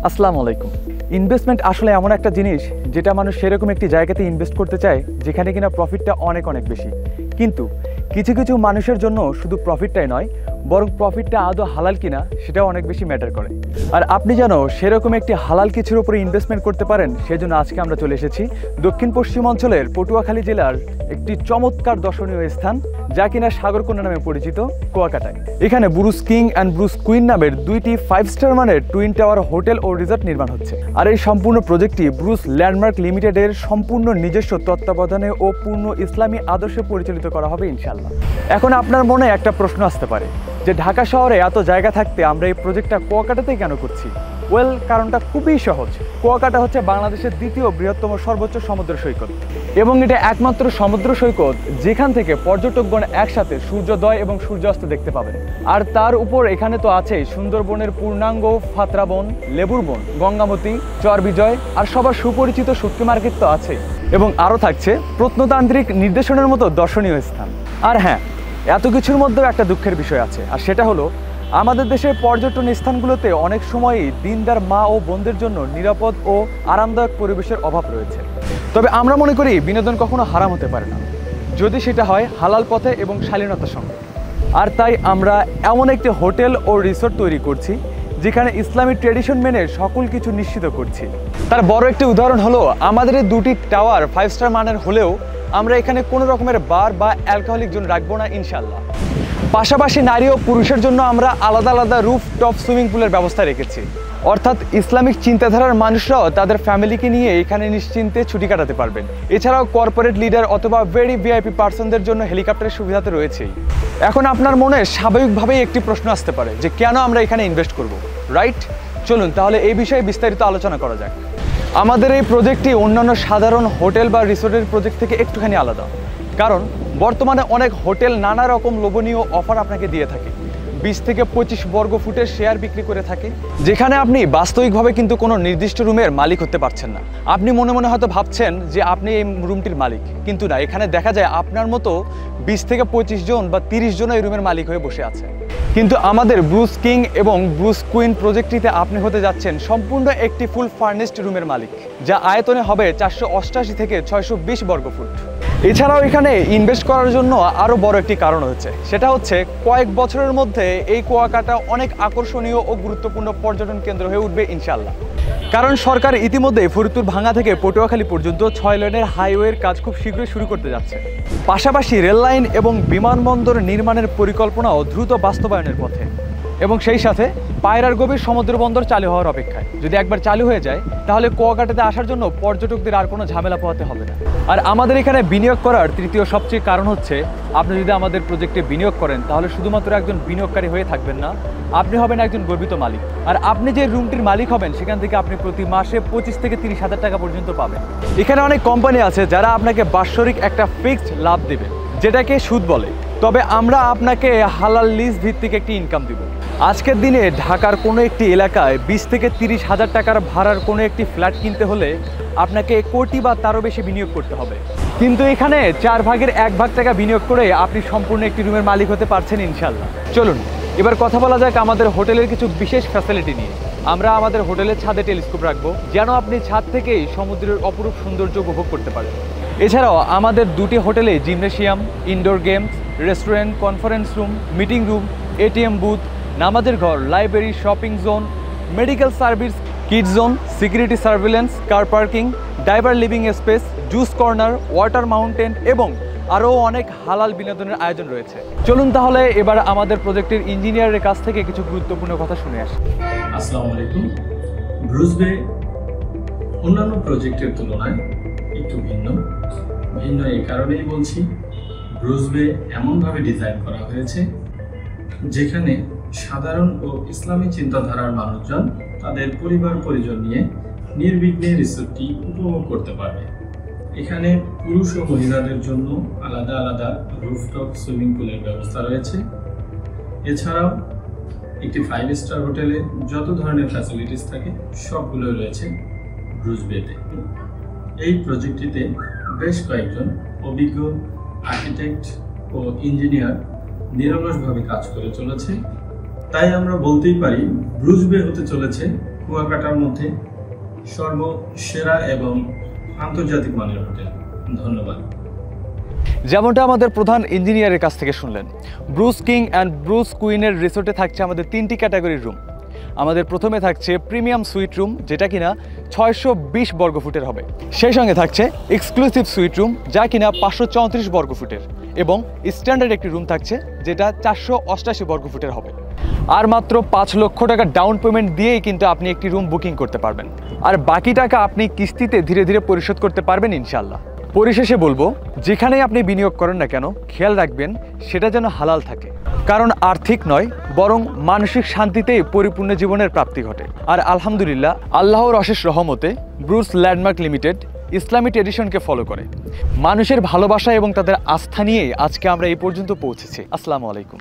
আসসালামু আলাইকুম। ইনভেস্টমেন্ট আসলে এমন একটা জিনিস যেটা মানুষ সেরকম একটি জায়গাতে ইনভেস্ট করতে চায় যেখানে কিনা প্রফিটটা অনেক বেশি। কিন্তু কিছু কিছু মানুষের জন্য শুধু প্রফিটটাই নয়, বরং প্রফিটটা আদৌ হালাল কিনা সেটাও অনেক বেশি ম্যাটার করে। আর আপনি যেন সেরকম একটি হালাল কিছুর উপরে ইনভেস্টমেন্ট করতে পারেন, সেজন্য আজকে আমরা চলে এসেছি দক্ষিণ পশ্চিম অঞ্চলের পটুয়াখালী জেলার একটি চমৎকার দর্শনীয় স্থান, যা কিনা সাগরকন্যা নামে পরিচিত, কুয়াকাটায়। এখানে Bruce king and Bruce queen নামের দুইটি 5 স্টার মানের টুইন টাওয়ার হোটেল ও রিসর্ট নির্মাণ হচ্ছে। আর এই সম্পূর্ণ প্রজেক্টটি ব্রুস ল্যান্ডমার্ক লিমিটেডের সম্পূর্ণ নিজস্ব তত্ত্বাবধানে ও পূর্ণ ইসলামী আদর্শে পরিচালিত করা হবে ইনশাআল্লাহ। এখন আপনার মনে একটা প্রশ্ন আসতে পারে যে ঢাকা শহরে এত জায়গা থাকতে আমরা এই প্রজেক্টটা কুয়াকাটাতে কেন করছি? ওয়েল, কারণটা খুবই সহজ। কুয়াকাটা হচ্ছে বাংলাদেশের দ্বিতীয় বৃহত্তম সর্বোচ্চ সমুদ্র সৈকত, এবং এটা একমাত্র সমুদ্র সৈকত যেখান থেকে পর্যটকগণ একসাথে সূর্যোদয় এবং সূর্যাস্ত দেখতে পাবেন। আর তার উপর এখানে তো আছেই সুন্দরবনের পূর্ণাঙ্গ ফাতরা বন, লেবুর বন, গঙ্গামতি, চরবিজয়, আর সবার সুপরিচিত শুটকি মার্কেট তো আছেই। এবং আরও থাকছে প্রত্নতান্ত্রিক নির্দেশনের মতো দর্শনীয় স্থান। আর হ্যাঁ, এত কিছুর মধ্যেও একটা দুঃখের বিষয় আছে, আর সেটা হলো আমাদের দেশের পর্যটন স্থানগুলোতে অনেক সময়ই দিনদার মা ও বোনদের জন্য নিরাপদ ও আরামদায়ক পরিবেশের অভাব রয়েছে। তবে আমরা মনে করি বিনোদন কখনো হারাম হতে পারে না, যদি সেটা হয় হালাল পথে এবং শালীনতার সঙ্গে। আর তাই আমরা এমন একটি হোটেল ও রিসোর্ট তৈরি করছি যেখানে ইসলামী ট্রেডিশন মেনে সকল কিছু নিশ্চিত করছি। তার বড় একটি উদাহরণ হলো আমাদের এই দুটি টাওয়ার 5 স্টার মানের হলেও আমরা এখানে কোনো রকমের বার বা অ্যালকোহলিক জোন রাখবো না ইনশাল্লাহ। পাশাপাশি নারী ও পুরুষের জন্য আমরা আলাদা আলাদা রুফ টপ সুইমিং পুলের ব্যবস্থা রেখেছি, অর্থাৎ ইসলামিক চিন্তাধারার মানুষরাও তাদের ফ্যামিলিকে নিয়ে এখানে নিশ্চিন্তে ছুটি কাটাতে পারবেন। এছাড়াও কর্পোরেট লিডার অথবা ভেরি ভিআইপি পার্সনদের জন্য হেলিকপ্টারের সুবিধা তো রয়েছেই। এখন আপনার মনে স্বাভাবিকভাবেই একটি প্রশ্ন আসতে পারে যে কেন আমরা এখানে ইনভেস্ট করব, রাইট? চলুন তাহলে এই বিষয়ে বিস্তারিত আলোচনা করা যাক। আমাদের এই প্রজেক্টটি অন্যান্য সাধারণ হোটেল বা রিসোর্টের প্রজেক্ট থেকে একটুখানি আলাদা, কারণ বর্তমানে অনেক হোটেল নানা রকম লোভনীয় অফার আপনাকে দিয়ে থাকে। 20 থেকে 25 বর্গ ফুটের শেয়ার বিক্রি করে থাকে, যেখানে আপনি বাস্তবিকভাবে কিন্তু কোনো নির্দিষ্ট রুমের মালিক হতে পারছেন না। আপনি মনে মনে হয়তো ভাবছেন যে আপনি এই রুমটির মালিক, কিন্তু না, এখানে দেখা যায় আপনার মতো 20 থেকে 25 জন বা 30 জন এই রুমের মালিক হয়ে বসে আছে। কিন্তু আমাদের ব্রুস কিং এবং ব্রুস কুইন প্রজেক্টটিতে আপনি হতে যাচ্ছেন সম্পূর্ণ একটি ফুল ফার্নিশড রুমের মালিক, যা আয়তনে হবে 488 থেকে 620 বর্গ ফুট। এছাড়াও এখানে ইনভেস্ট করার জন্য আরও বড় একটি কারণ হচ্ছে, সেটা হচ্ছে কয়েক বছরের মধ্যে এই কুয়াকাটা অনেক আকর্ষণীয় ও গুরুত্বপূর্ণ পর্যটন কেন্দ্র হয়ে উঠবে ইনশাআল্লাহ। কারণ সরকার ইতিমধ্যে ফরিদপুর ভাঙ্গা থেকে পটুয়াখালী পর্যন্ত 6 লেনের হাইওয়ের কাজ খুব শীঘ্রই শুরু করতে যাচ্ছে। পাশাপাশি রেল লাইন এবং বিমানবন্দর নির্মাণের পরিকল্পনাও দ্রুত বাস্তবায়নের পথে, এবং সেই সাথে পায়রার গভীর সমুদ্র বন্দর চালু হওয়ার অপেক্ষায়। যদি একবার চালু হয়ে যায় তাহলে কুয়াকাটাতে আসার জন্য পর্যটকদের আর কোনো ঝামেলা পোহাতে হবে না। আর আমাদের এখানে বিনিয়োগ করার তৃতীয় সবচেয়ে কারণ হচ্ছে, আপনি যদি আমাদের প্রজেক্টে বিনিয়োগ করেন তাহলে শুধুমাত্র একজন বিনিয়োগকারী হয়ে থাকবেন না, আপনি হবেন একজন গর্বিত মালিক। আর আপনি যে রুমটির মালিক হবেন সেখান থেকে আপনি প্রতি মাসে 25 থেকে 30 হাজার টাকা পর্যন্ত পাবেন। এখানে অনেক কোম্পানি আছে যারা আপনাকে বাৎসরিক একটা ফিক্সড লাভ দেবে, যেটাকে সুদ বলে। তবে আমরা আপনাকে হালাল লিজ ভিত্তিক একটি ইনকাম দিব। আজকের দিনে ঢাকার কোনো একটি এলাকায় 20 থেকে 30 হাজার টাকার ভাড়ার কোনো একটি ফ্ল্যাট কিনতে হলে আপনাকে কোটি বা তারও বেশি বিনিয়োগ করতে হবে, কিন্তু এখানে 4 ভাগের 1 ভাগ টাকা বিনিয়োগ করে আপনি সম্পূর্ণ একটি রুমের মালিক হতে পারছেন ইনশাল্লাহ। চলুন এবার কথা বলা যাক আমাদের হোটেলের কিছু বিশেষ ফ্যাসিলিটি নিয়ে। আমরা আমাদের হোটেলের ছাদে টেলিস্কোপ রাখবো, যেন আপনি ছাদ থেকেই সমুদ্রের অপরূপ সৌন্দর্য উপভোগ করতে পারেন। এছাড়াও আমাদের দুটি হোটেলে gymnasium, indoor games, restaurant, conference room, meeting room, ATM booth, নামাজের ঘর, library, shopping zone, medical service, kids zone, security surveillance, car parking, driver living space, juice corner, water mountain এবং আরও অনেক হালাল বিনোদনের আয়োজন রয়েছে। চলুন তাহলে এবার আমাদের প্রজেক্টের ইঞ্জিনিয়ারের কাছ থেকে কিছু গুরুত্বপূর্ণ কথা শুনে আসি। আসসালামু আলাইকুম। ব্রুস বে অন্যান্য প্রজেক্টের তুলনায় একটু ভিন্ন এই কারণেই বলছি, ব্রুস বে এমনভাবে ডিজাইন করা হয়েছে যেখানে সাধারণ ও ইসলামী চিন্তাধারার মানুষজন তাদের পরিবার পরিজন নিয়ে নির্বিঘ্নে রিসোর্টটি উপভোগ করতে পারবে। এখানে পুরুষ ও মহিলাদের জন্য আলাদা আলাদা রুফটপ সুইমিং পুলের ব্যবস্থা রয়েছে। এছাড়াও একটি 5 স্টার হোটেলে যত ধরনের ফ্যাসিলিটিস থাকে সবগুলো রয়েছে ব্রুস বেতে। এই প্রজেক্টটিতে বেশ কয়েকজন অভিজ্ঞ আর্কিটেক্ট ও ইঞ্জিনিয়ার নিরলসভাবে কাজ করে চলেছে। তাই আমরা বলতেই পারি ব্রুস বে হতে চলেছে কুয়াকাটার মধ্যে সর্বসেরা এবং আন্তর্জাতিক মানের হোটেল। ধন্যবাদ। যেমনটা আমাদের প্রধান ইঞ্জিনিয়ারের কাছ থেকে শুনলেন, ব্রুস কিং অ্যান্ড ব্রুস কুইনের রিসোর্টে থাকছে আমাদের 3টি ক্যাটাগরির রুম। আমাদের প্রথমে থাকছে প্রিমিয়াম সুইট রুম, যেটা কিনা 620 বর্গফুটের হবে। সেই সঙ্গে থাকছে এক্সক্লুসিভ সুইট রুম, যা কিনা 534 বর্গফুটের, এবং স্ট্যান্ডার্ড একটি রুম থাকছে যেটা 488 বর্গফুটের হবে। আর মাত্র 5 লক্ষ টাকা ডাউন পেমেন্ট দিয়েই কিন্তু আপনি একটি রুম বুকিং করতে পারবেন, আর বাকি টাকা আপনি কিস্তিতে ধীরে ধীরে পরিশোধ করতে পারবেন ইনশাল্লাহ। পরিশেষে বলবো, যেখানেই আপনি বিনিয়োগ করেন না কেন, খেয়াল রাখবেন সেটা যেন হালাল থাকে, কারণ আর্থিক নয় বরং মানসিক শান্তিতেই পরিপূর্ণ জীবনের প্রাপ্তি ঘটে। আর আলহামদুলিল্লাহ, আল্লাহর অশেষ রহমতে ব্রুস ল্যান্ডমার্ক লিমিটেড ইসলামী ট্রেডিশনকে ফলো করে। মানুষের ভালোবাসা এবং তাদের আস্থা নিয়েই আজকে আমরা এই পর্যন্ত পৌঁছেছি। আসসালামু আলাইকুম।